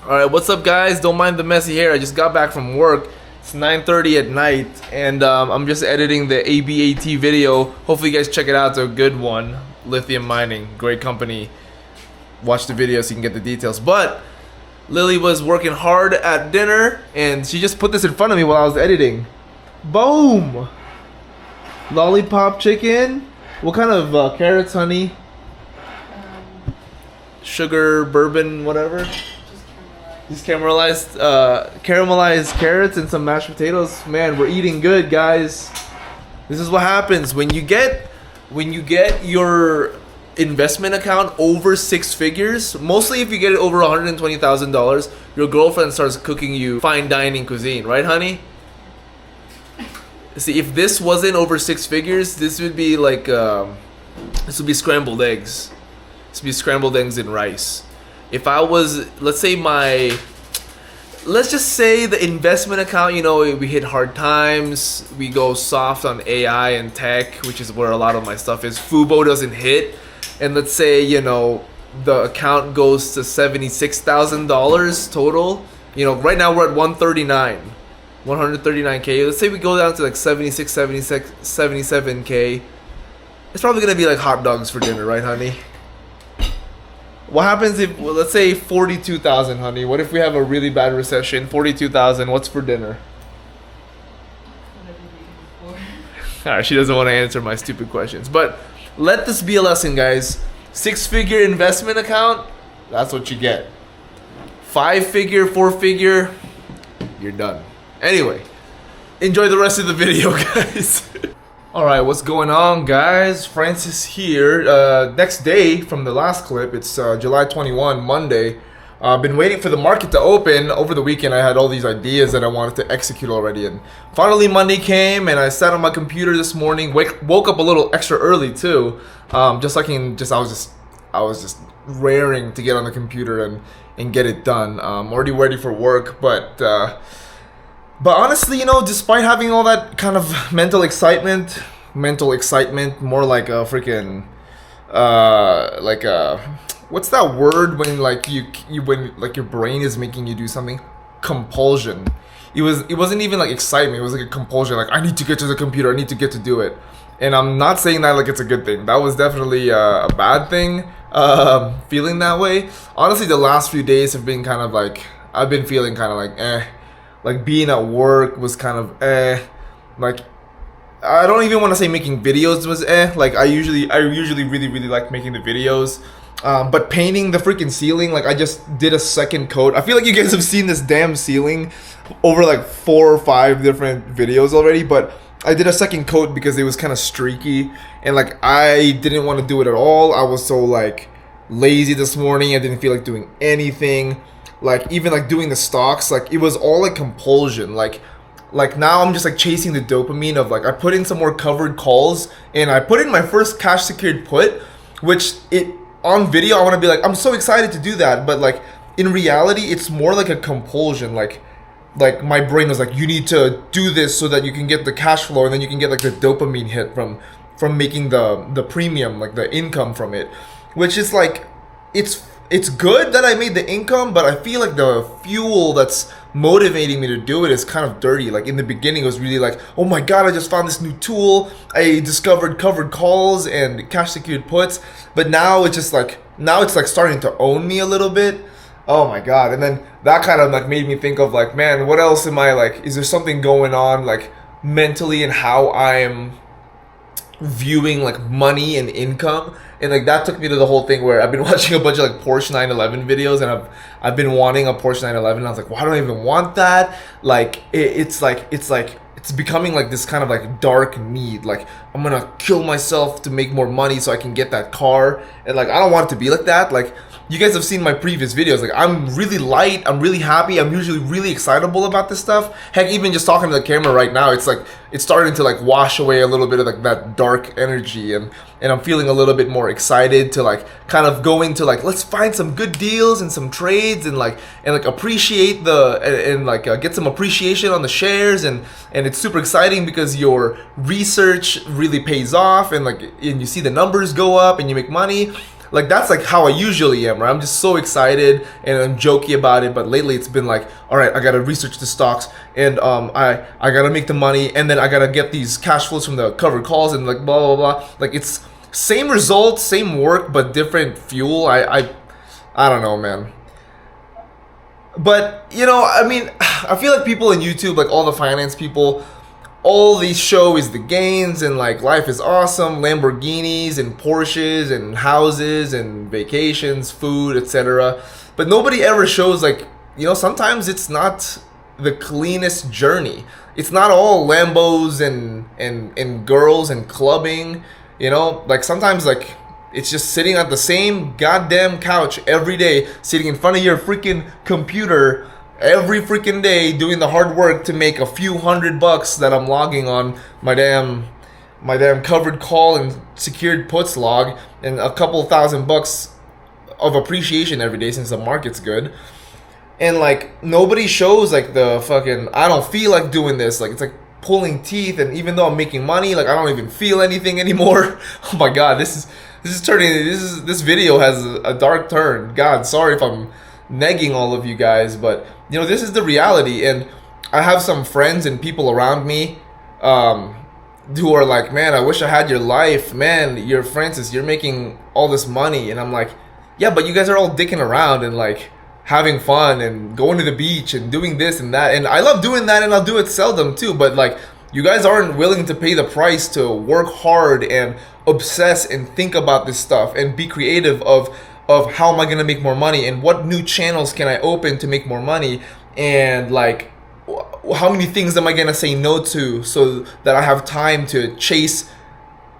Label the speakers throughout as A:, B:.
A: Alright, what's up guys? Don't mind the messy hair. I just got back from work. It's 9:30 at night and I'm just editing the ABAT video. Hopefully you guys check it out. It's a good one. Lithium Mining, great company. Watch the video so you can get the details. But Lily was working hard at dinner and she just put this in front of me while I was editing. Boom! Lollipop chicken. What kind of carrots, honey? Sugar, bourbon, whatever. These caramelized carrots and some mashed potatoes. Man, we're eating good, guys. This is what happens when you get your investment account over 6 figures. Mostly if you get it over $120,000, your girlfriend starts cooking you fine dining cuisine, right, honey? See, if this wasn't over 6 figures, this would be like this would be scrambled eggs. This would be scrambled eggs and rice. If I was, let's just say the investment account, you know, we hit hard times, we go soft on AI and tech, which is where a lot of my stuff is. Fubo doesn't hit, and let's say, you know, the account goes to $76,000 total. You know, right now we're at 139K. Let's say we go down to like 76, 77K. It's probably gonna be like hot dogs for dinner, right, honey? What happens if, well, let's say 42,000, honey? What if we have a really bad recession? 42,000. What's for dinner? Alright, she doesn't want to answer my stupid questions. But let this be a lesson, guys. 6-figure investment account, that's what you get. 5-figure, 4-figure, you're done. Anyway, enjoy the rest of the video, guys. Alright, what's going on, guys? Francis here. Next day from the last clip, it's July 21, Monday. I've been waiting for the market to open. Over the weekend, I had all these ideas that I wanted to execute already. And finally, Monday came, and I sat on my computer this morning. Woke up a little extra early, too. I was just raring to get on the computer and get it done. Already ready for work, but honestly, you know, despite having all that kind of mental excitement, more like a freaking, what's that word when like when like your brain is making you do something? Compulsion. It wasn't even like excitement. It was like a compulsion. Like, I need to get to the computer. I need to get to do it. And I'm not saying that like it's a good thing. That was definitely a bad thing. Feeling that way. Honestly, the last few days have been kind of like, I've been feeling kind of like Like, being at work was kind of like, I don't even want to say making videos was like, I usually really like making the videos, but painting the freaking ceiling, like, I just did a second coat. I feel like you guys have seen this damn ceiling over like 4 or 5 different videos already, but I did a second coat because it was kind of streaky, and like, I didn't want to do it at all. I was so like lazy this morning. I didn't feel like doing anything. Like, even like doing the stocks, like, it was all like compulsion. Like now I'm just like chasing the dopamine of like, I put in some more covered calls and I put in my first cash secured put, which on video I want to be like, I'm so excited to do that, but like in reality it's more like a compulsion. Like my brain was like, you need to do this so that you can get the cash flow, and then you can get like the dopamine hit from making the premium, like the income from it, which is like, it's good that I made the income, but I feel like the fuel that's motivating me to do it is kind of dirty. Like, in the beginning, it was really like, oh my god, I just found this new tool. I discovered covered calls and cash secured puts. But now it's just like, starting to own me a little bit. Oh my god. And then that kind of like made me think of like, man, what else am I like, is there something going on like mentally in how I'm viewing like money and income? And like, that took me to the whole thing where I've been watching a bunch of like Porsche 911 videos, and I've been wanting a Porsche 911, and I was like, why do I even want that? Like, it's becoming like this kind of like dark need. Like, I'm gonna kill myself to make more money so I can get that car, and like, I don't want it to be like that. Like, you guys have seen my previous videos. Like, I'm really light, I'm really happy, I'm usually really excitable about this stuff. Heck, even just talking to the camera right now, it's like, it's starting to like wash away a little bit of like that dark energy, and I'm feeling a little bit more excited to like kind of go into like, let's find some good deals and some trades, and appreciate get some appreciation on the shares, and it's super exciting because your research really pays off, and you see the numbers go up and you make money. Like that's like how I usually am, right? I'm just so excited and I'm jokey about it. But lately it's been like, all right, I gotta research the stocks and I gotta make the money and then I gotta get these cash flows from the covered calls and like blah blah blah. Like it's same results, same work, but different fuel. I don't know, man. But you know, I mean, I feel like people in YouTube, like all the finance people, all they show is the gains and like life is awesome, Lamborghinis and Porsches and houses and vacations, food, etc. But nobody ever shows like, you know, sometimes it's not the cleanest journey. It's not all Lambos and girls and clubbing, you know? Like sometimes like it's just sitting at the same goddamn couch every day, sitting in front of your freaking computer every freaking day, doing the hard work to make a few $100 that I'm logging on my damn covered call and secured puts log, and a couple $1,000 of appreciation every day since the market's good. And like nobody shows like the fucking I don't feel like doing this. Like it's like pulling teeth, and even though I'm making money, like I don't even feel anything anymore. Oh my god, this video has a dark turn. God, sorry if I'm negging all of you guys, but you know, this is the reality. And I have some friends and people around me who are like, man, I wish I had your life. Man, you're Francis, you're making all this money. And I'm like, yeah, but you guys are all dicking around and like having fun and going to the beach and doing this and that. And I love doing that and I'll do it seldom too. But like, you guys aren't willing to pay the price to work hard and obsess and think about this stuff and be creative of how am I gonna make more money and what new channels can I open to make more money, and like how many things am I gonna say no to so that I have time to chase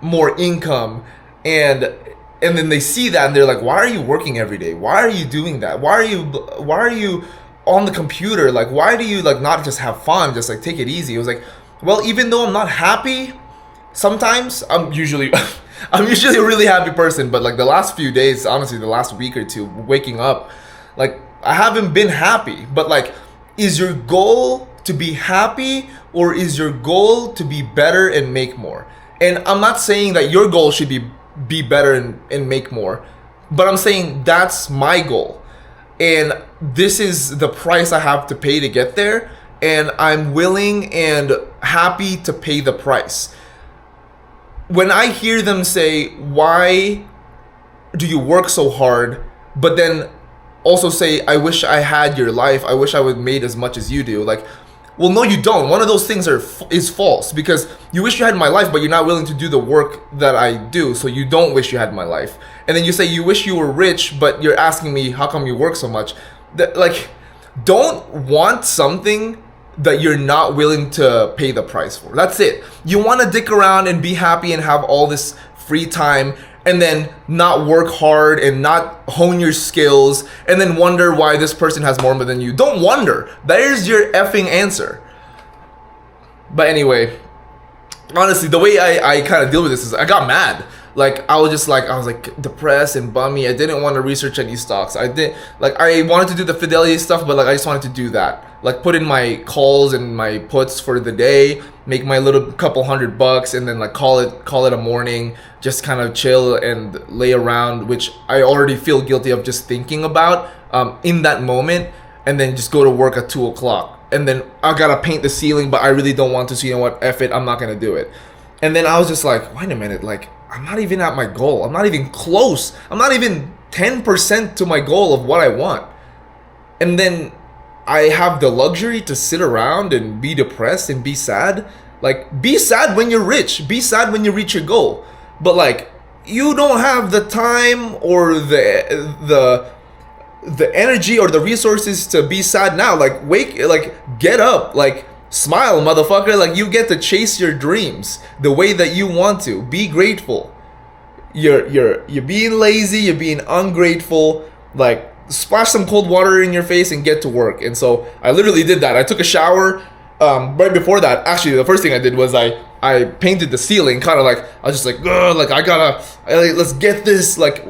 A: more income. And then they see that and they're like, why are you working every day? Why are you doing that? Why are you on the computer? Like, why do you like not just have fun, just like take it easy? It was like, well, even though I'm not happy, sometimes I'm usually I'm usually a really happy person, but like the last few days, honestly, the last week or two, waking up, like I haven't been happy. But like, is your goal to be happy or is your goal to be better and make more? And I'm not saying that your goal should be better and make more, but I'm saying that's my goal. And this is the price I have to pay to get there. And I'm willing and happy to pay the price. When I hear them say, why do you work so hard, but then also say, I wish I had your life, I wish I would have made as much as you do. Like, well, no, you don't. One of those things is false, because you wish you had my life, but you're not willing to do the work that I do, so you don't wish you had my life. And then you say you wish you were rich, but you're asking me, how come you work so much? Like, don't want something that you're not willing to pay the price for. That's it. You want to dick around and be happy and have all this free time and then not work hard and not hone your skills and then wonder why this person has more than you. Don't wonder. There's your effing answer. But anyway, honestly, the way I kind of deal with this is I got mad. Like, I was like depressed and bummy. I didn't want to research any stocks. I wanted to do the Fidelity stuff, but like I just wanted to do that. Like, put in my calls and my puts for the day, make my little couple $100, and then like call it a morning. Just kind of chill and lay around, which I already feel guilty of just thinking about in that moment, and then just go to work at 2:00. And then I gotta paint the ceiling, but I really don't want to. So you know what? F it. I'm not gonna do it. And then I was just like, wait a minute, like, I'm not even at my goal. I'm not even close. I'm not even 10% to my goal of what I want. And then I have the luxury to sit around and be depressed and be sad. Like, be sad when you're rich. Be sad when you reach your goal. But like, you don't have the time or the energy or the resources to be sad now. Like, get up. Like, smile, motherfucker. Like, you get to chase your dreams the way that you want to. Be grateful. You're being lazy, you're being ungrateful. Like, splash some cold water in your face and get to work. And so I literally did that. I took a shower right before that. Actually, the first thing I did was I painted the ceiling, kind of like, I was just like, like let's get this, like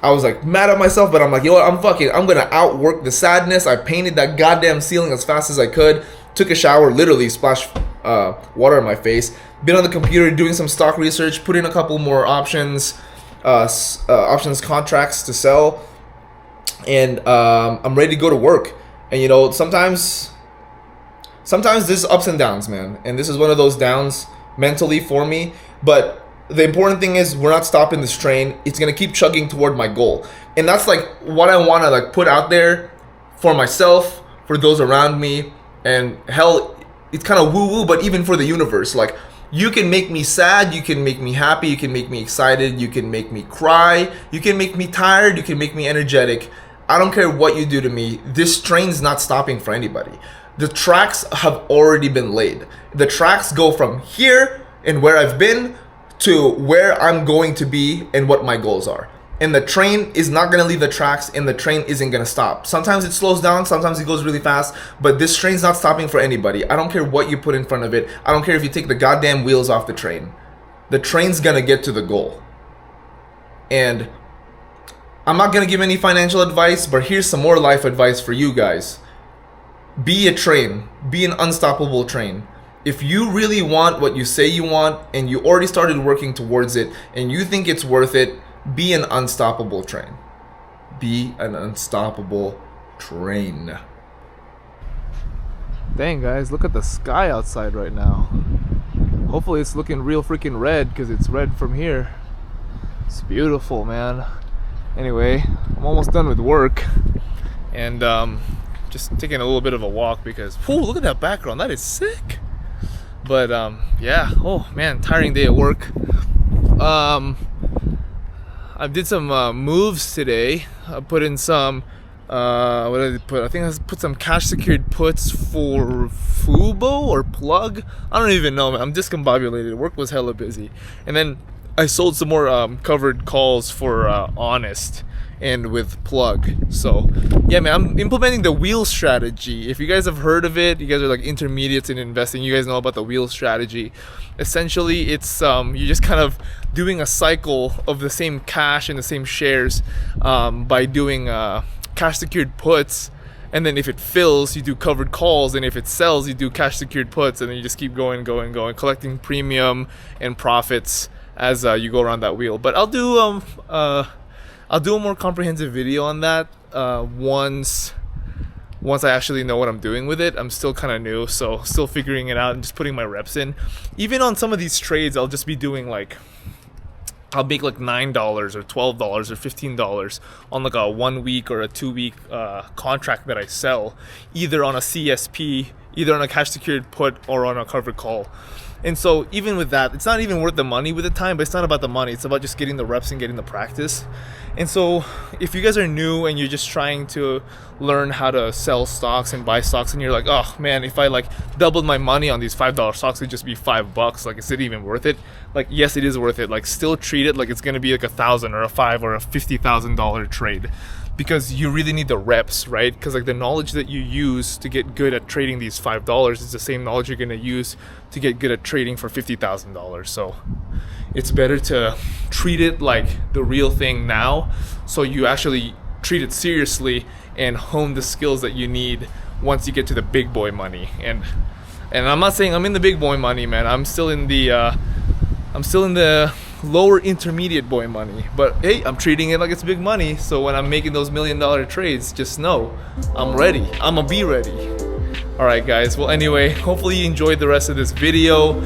A: I was like mad at myself, but I'm like, you know what, I'm gonna outwork the sadness. I painted that goddamn ceiling as fast as I could. Took a shower, literally splashed water on my face. Been on the computer doing some stock research, put in a couple more options. options contracts to sell, and I'm ready to go to work. And you know, sometimes there's ups and downs, man, and this is one of those downs mentally for me. But the important thing is we're not stopping this train. It's gonna keep chugging toward my goal, and that's like what I want to like put out there for myself, for those around me, and hell, it's kind of woo-woo, but even for the universe. Like, you can make me sad, you can make me happy, you can make me excited, you can make me cry, you can make me tired, you can make me energetic. I don't care what you do to me. This train's not stopping for anybody. The tracks have already been laid. The tracks go from here and where I've been to where I'm going to be and what my goals are. And the train is not going to leave the tracks, and the train isn't going to stop. Sometimes it slows down, sometimes it goes really fast, but this train's not stopping for anybody. I don't care what you put in front of it. I don't care if you take the goddamn wheels off the train. The train's going to get to the goal. And I'm not going to give any financial advice, but here's some more life advice for you guys. Be a train. Be an unstoppable train. If you really want what you say you want, and you already started working towards it, and you think it's worth it, be an unstoppable train. Be an unstoppable train. Dang, guys, look at the sky outside right now. Hopefully it's looking real freaking red, because it's red from here. It's beautiful, man. Anyway, I'm almost done with work, and just taking a little bit of a walk because, whoa, look at that background. That is sick. But yeah, oh man, tiring day at work. I did some moves today. I put in some what did I put? I think I put some cash secured puts for Fubo or Plug. I don't even know, man. I'm discombobulated. Work was hella busy. And then I sold some more covered calls for Honest and with Plug. So yeah, man, I'm implementing the wheel strategy. If you guys have heard of it, you guys are like intermediates in investing, you guys know about the wheel strategy. Essentially, it's you're just kind of doing a cycle of the same cash and the same shares by doing cash secured puts, and then if it fills, you do covered calls, and if it sells, you do cash secured puts, and then you just keep going, collecting premium and profits as you go around that wheel. But I'll do a more comprehensive video on that once I actually know what I'm doing with it. I'm still kind of new, so still figuring it out and just putting my reps in. Even on some of these trades, I'll just be doing like, I'll make like $9 or $12 or $15 on like a 1 week or a 2 week contract that I sell, either on a CSP, either on a cash secured put, or on a covered call. And so even with that, it's not even worth the money with the time, but it's not about the money. It's about just getting the reps and getting the practice. And so if you guys are new and you're just trying to learn how to sell stocks and buy stocks, and you're like, oh man, if I like doubled my money on these $5 stocks, it'd just be $5. Like, is it even worth it? Like, yes, it is worth it. Like, still treat it like it's going to be like $1,000 or a $5,000 or a $50,000 trade. Because you really need the reps, right? Because like the knowledge that you use to get good at trading these $5 is the same knowledge you're going to use to get good at trading for $50,000. So it's better to treat it like the real thing now, so you actually treat it seriously and hone the skills that you need once you get to the big boy money. And I'm not saying I'm in the big boy money, man. I'm still in the lower intermediate boy money, but hey, I'm treating it like it's big money. So when I'm making those $1 million trades, just know I'm ready. I'ma be ready. All right, guys. Well, anyway, hopefully you enjoyed the rest of this video.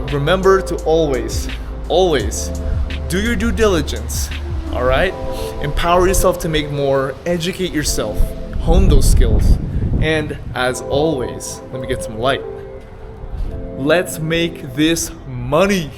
A: Remember to always do your due diligence. All right, empower yourself to make more, educate yourself, hone those skills, and as always, let me get some light. Let's make this money.